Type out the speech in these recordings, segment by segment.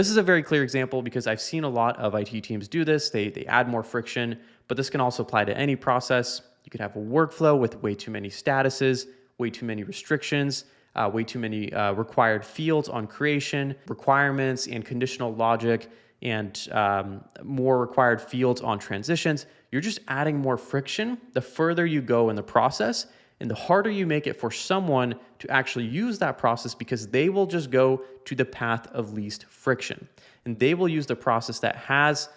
This is a very clear example because I've seen a lot of IT teams do this. They add more friction, but this can also apply to any process. You could have a workflow with way too many statuses, way too many restrictions, way too many required fields on creation, requirements and conditional logic, and more required fields on transitions. You're just adding more friction the further you go in the process, and the harder you make it for someone to actually use that process, because they will just go to the path of least friction. And they will use the process that has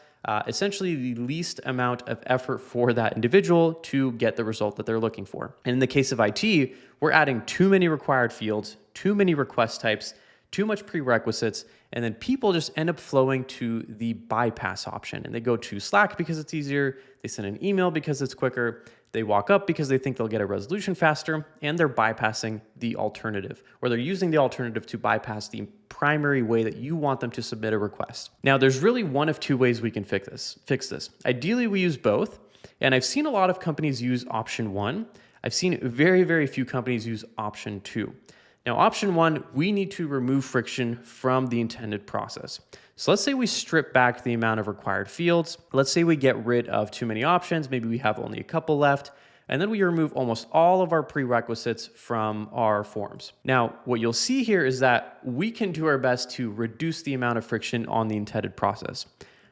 essentially the least amount of effort for that individual to get the result that they're looking for. And in the case of IT, we're adding too many required fields, too many request types, too much prerequisites, and then people just end up flowing to the bypass option. And they go to Slack because it's easier, they send an email because it's quicker, they walk up because they think they'll get a resolution faster, and they're bypassing the alternative, or they're using the alternative to bypass the primary way that you want them to submit a request. Now, there's really one of two ways we can fix this. Ideally, we use both, and I've seen a lot of companies use option one. I've seen very, very few companies use option two. Now, option one, we need to remove friction from the intended process. So let's say we strip back the amount of required fields. Let's say we get rid of too many options. Maybe we have only a couple left. And then we remove almost all of our prerequisites from our forms. Now, what you'll see here is that we can do our best to reduce the amount of friction on the intended process.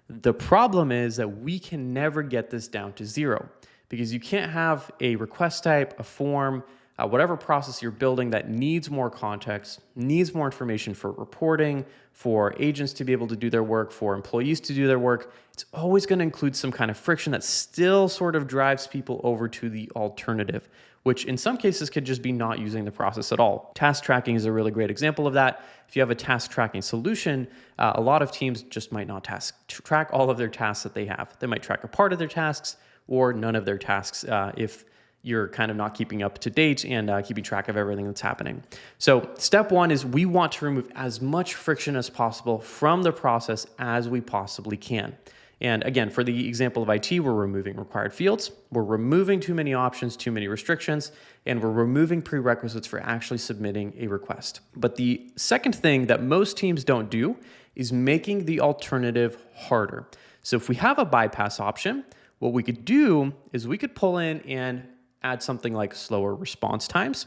The problem is that we can never get this down to zero, because you can't have a request type, a form, whatever process you're building that needs more context, needs more information for reporting, for agents to be able to do their work, for employees to do their work. It's always going to include some kind of friction that still sort of drives people over to the alternative, which in some cases could just be not using the process at all. Task tracking is a really great example of that. If you have a task tracking solution, a lot of teams just might not track all of their tasks that they have. They might track a part of their tasks or none of their tasks if you're kind of not keeping up to date and keeping track of everything that's happening. So step one is we want to remove as much friction as possible from the process as we possibly can. And again, for the example of IT, we're removing required fields, we're removing too many options, too many restrictions, and we're removing prerequisites for actually submitting a request. But the second thing that most teams don't do is making the alternative harder. So if we have a bypass option, what we could do is we could pull in and add something like slower response times.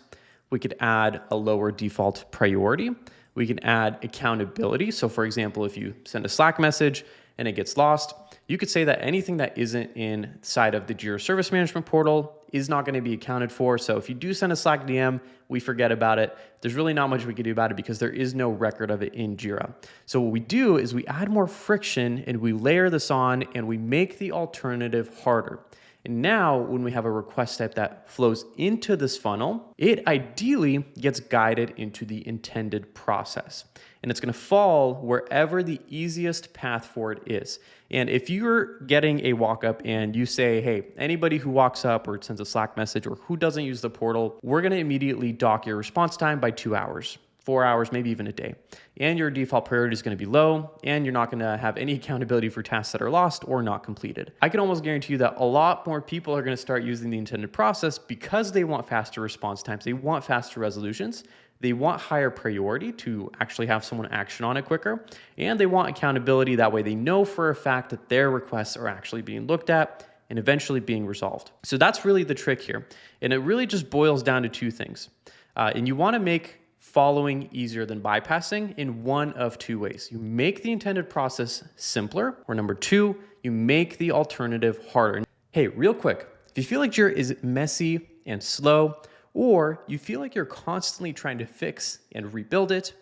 We could add a lower default priority. We can add accountability. So for example, if you send a Slack message and it gets lost, you could say that anything that isn't inside of the Jira Service Management portal is not going to be accounted for. So if you do send a Slack DM, we forget about it. There's really not much we can do about it because there is no record of it in Jira. So what we do is we add more friction and we layer this on and we make the alternative harder. And now when we have a request type that flows into this funnel, it ideally gets guided into the intended process. And it's going to fall wherever the easiest path for it is. And if you're getting a walk-up and you say, hey, anybody who walks up or sends a Slack message or who doesn't use the portal, we're going to immediately dock your response time by 2 hours. 4 hours, maybe even a day. And your default priority is going to be low, and you're not going to have any accountability for tasks that are lost or not completed. I can almost guarantee you that a lot more people are going to start using the intended process because they want faster response times. They want faster resolutions. They want higher priority to actually have someone action on it quicker. And they want accountability. That way they know for a fact that their requests are actually being looked at and eventually being resolved. So that's really the trick here. And it really just boils down to two things. And you want to make following easier than bypassing in one of two ways. You make the intended process simpler, or number two, you make the alternative harder. Hey, real quick, if you feel like Jira is messy and slow, or you feel like you're constantly trying to fix and rebuild it,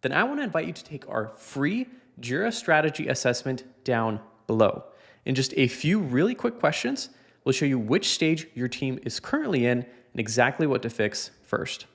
then I want to invite you to take our free Jira strategy assessment down below. In just a few really quick questions, we'll show you which stage your team is currently in and exactly what to fix first.